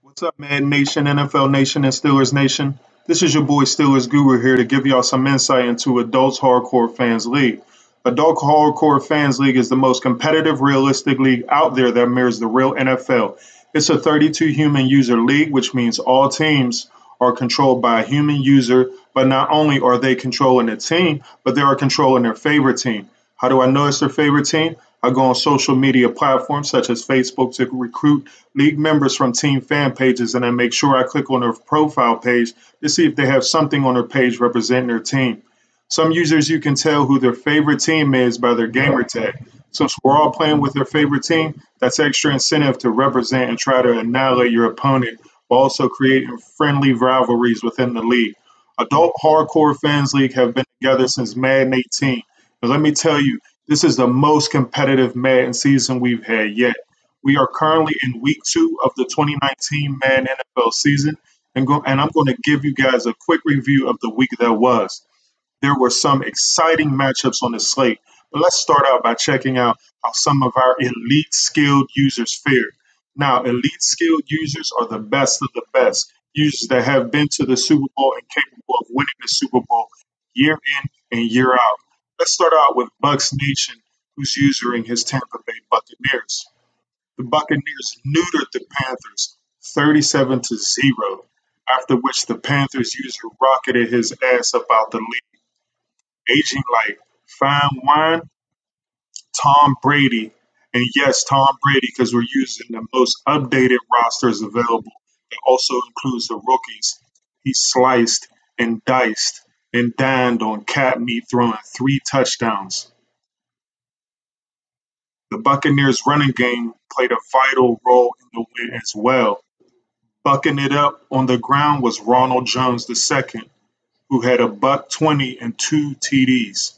What's up, Madden Nation, NFL Nation, and Steelers Nation? This is your boy Steelers Guru here to give y'all some insight into Adults Hardcore Fans League. Adult Hardcore Fans League is the most competitive, realistic league out there that mirrors the real NFL. It's a 32 human user league, which means all teams are controlled by a human user, but not only are they controlling the team, but they are controlling their favorite team. How do I know it's their favorite team? I go on social media platforms such as Facebook to recruit league members from team fan pages, and I make sure I click on their profile page to see if they have something on their page representing their team. Some users you can tell who their favorite team is by their gamer tag. Since we're all playing with their favorite team, that's extra incentive to represent and try to annihilate your opponent while also creating friendly rivalries within the league. Adult Hardcore Fans League have been together since Madden 18. And let me tell you, this is the most competitive Madden season we've had yet. We are currently in week 2 of the 2019 Madden NFL season, and I'm going to give you guys a quick review of the week that was. There were some exciting matchups on the slate, but let's start out by checking out how some of our elite skilled users fared. Now, elite skilled users are the best of the best, users that have been to the Super Bowl and capable of winning the Super Bowl year in and year out. Let's start out with Bucs Nation, who's using his Tampa Bay Buccaneers. The Buccaneers neutered the Panthers 37-0, after which the Panthers user rocketed his ass about the league. Aging like fine wine, Tom Brady. And yes, Tom Brady, because we're using the most updated rosters available. That also includes the rookies. He sliced and diced and dined on cat meat, throwing 3 touchdowns. The Buccaneers' running game played a vital role in the win as well. Bucking it up on the ground was Ronald Jones II, who had a buck 20 and 2 TDs.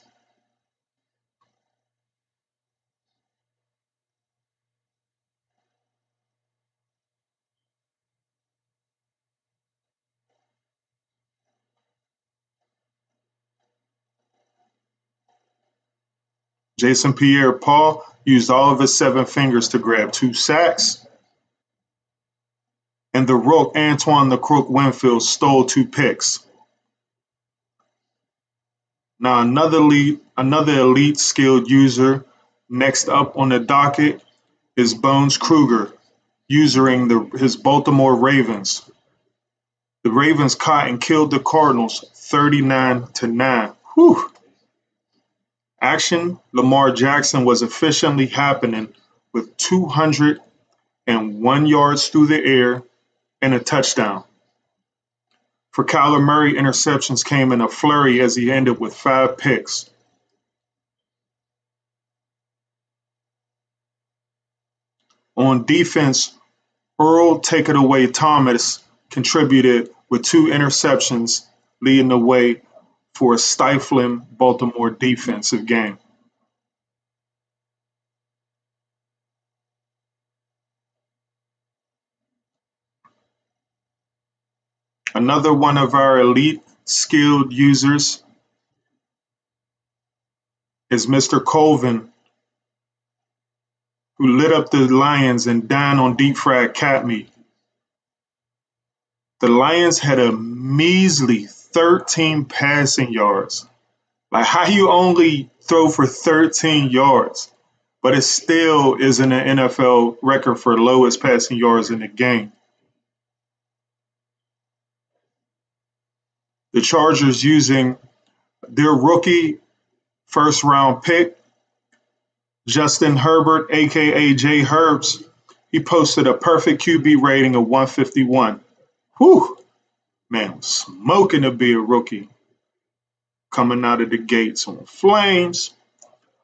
Jason Pierre-Paul used all of his 7 fingers to grab 2 sacks, and the Rook Antoine the Crook Winfield stole 2 picks. Now another elite skilled user next up on the docket is Bones Kruger, using his Baltimore Ravens. The Ravens caught and killed the Cardinals 39-9. Whew. Action Lamar Jackson was efficiently happening with 201 yards through the air and a touchdown. For Kyler Murray, interceptions came in a flurry as he ended with 5 picks. On defense, Earl Take It Away Thomas contributed with 2 interceptions, leading the way for a stifling Baltimore defensive game. Another one of our elite skilled users is Mr. Colvin, who lit up the Lions and dined on deep fried cat meat. The Lions had a measly 13 passing yards. Like, how you only throw for 13 yards, but it still isn't an NFL record for lowest passing yards in the game. The Chargers using their rookie first round pick, Justin Herbert, aka Jay Herbs. He posted a perfect QB rating of 151. Whew, man, smoking to be a rookie. Coming out of the gates on flames.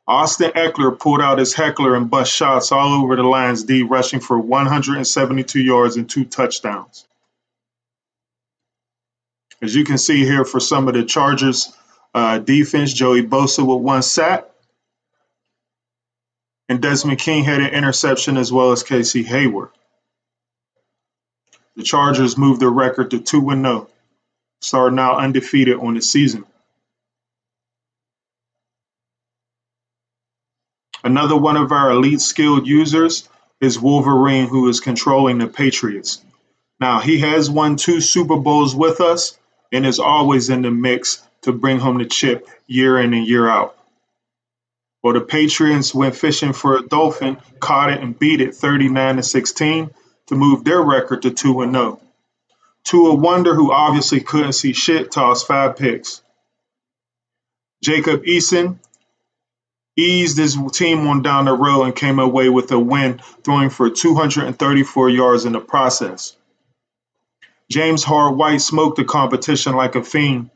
Austin Eckler pulled out his heckler and bust shots all over the Lions D, rushing for 172 yards and 2 touchdowns. As you can see here for some of the Chargers defense, Joey Bosa with 1 sack, and Desmond King had an interception as well as Casey Hayward. The Chargers moved their record to 2-0, starting out undefeated on the season. Another one of our elite skilled users is Wolverine, who is controlling the Patriots. Now, he has won 2 Super Bowls with us and is always in the mix to bring home the chip year in and year out. Well, the Patriots went fishing for a dolphin, caught it, and beat it 39-16 to move their record to 2-0. Tua Wonder, who obviously couldn't see shit, tossed 5 picks. Jacob Eason eased his team on down the road and came away with a win, throwing for 234 yards in the process. James Hard-White smoked the competition like a fiend.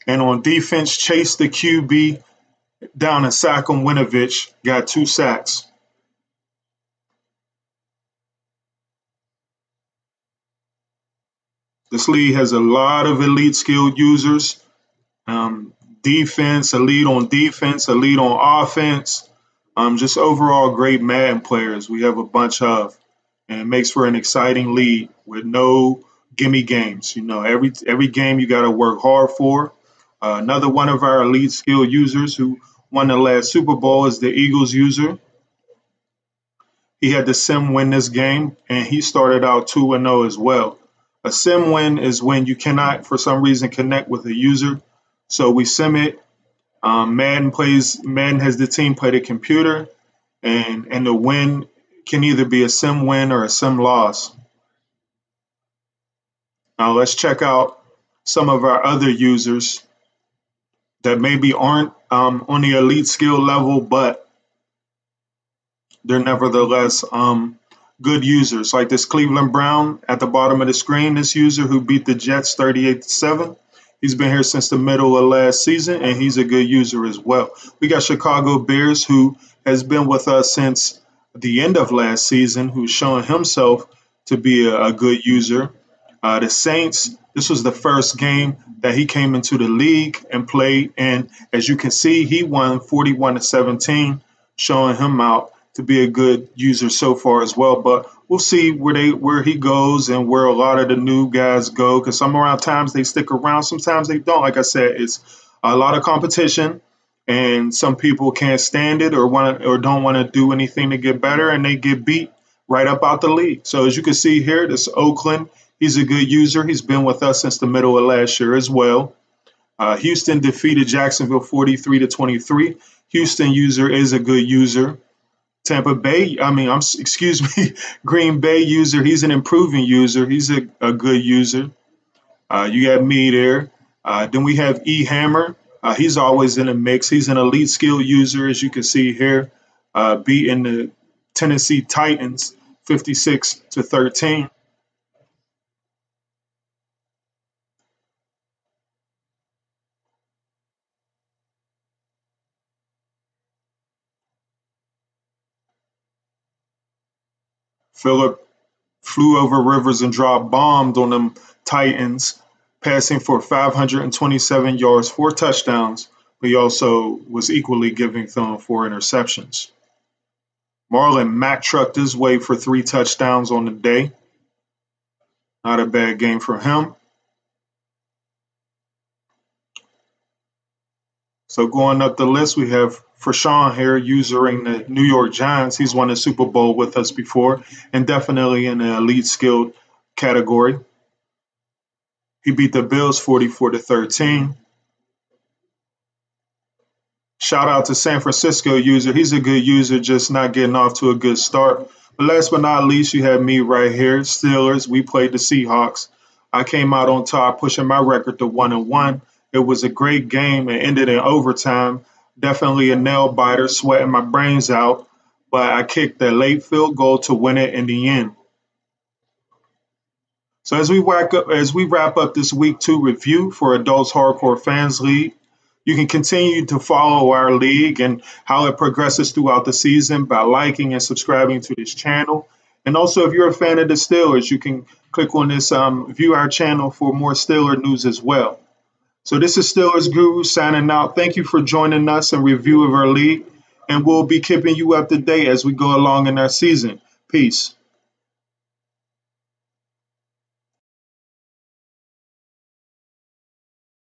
And on defense, chased the QB down and sack him. Winovich got 2 sacks. This league has a lot of elite skilled users. Defense, elite on defense, elite on offense. Just overall great Madden players we have a bunch of. And it makes for an exciting league with no gimme games. Every game you got to work hard for. Another one of our elite skill users who won the last Super Bowl is the Eagles user. He had the sim win this game, and he started out 2-0 as well. A sim win is when you cannot, for some reason, connect with a user. So we sim it. Madden has the team play the computer, and the win can either be a sim win or a sim loss. Now let's check out some of our other users that maybe aren't on the elite skill level, but they're nevertheless good users. Like this Cleveland Brown at the bottom of the screen, this user who beat the Jets 38-7. He's been here since the middle of last season, and he's a good user as well. We got Chicago Bears, who has been with us since the end of last season, who's showing himself to be a good user. The Saints, this was the first game that he came into the league and played, and as you can see, he won 41-17, showing him out to be a good user so far as well. But we'll see where he goes and where a lot of the new guys go, because times they stick around, sometimes they don't. Like I said, it's a lot of competition, and some people can't stand it or don't want to do anything to get better, and they get beat right up out the league. So as you can see here, this Oakland, he's a good user. He's been with us since the middle of last year as well. Houston defeated Jacksonville 43-23. Houston user is a good user. Green Bay user, he's an improving user. He's a good user. You got me there. Then we have E. Hammer. He's always in the mix. He's an elite skill user, as you can see here, beating the Tennessee Titans 56-13. Phillip flew over rivers and dropped bombs on them Titans, passing for 527 yards, 4 touchdowns, but he also was equally giving them 4 interceptions. Marlon Mack trucked his way for 3 touchdowns on the day. Not a bad game for him. So going up the list, we have Fashawn here using the New York Giants. He's won a Super Bowl with us before and definitely in the elite skilled category. He beat the Bills 44-13. Shout out to San Francisco user. He's a good user, just not getting off to a good start. But last but not least, you have me right here. Steelers, we played the Seahawks. I came out on top, pushing my record to 1-1. It was a great game. It ended in overtime. Definitely a nail biter, sweating my brains out. But I kicked that late field goal to win it in the end. So as we wrap up this week 2 review for Adults Hardcore Fans League, you can continue to follow our league and how it progresses throughout the season by liking and subscribing to this channel. And also, if you're a fan of the Steelers, you can click on this view our channel for more Steeler news as well. So this is Steelers Guru signing out. Thank you for joining us in review of our league, and we'll be keeping you up to date as we go along in our season. Peace.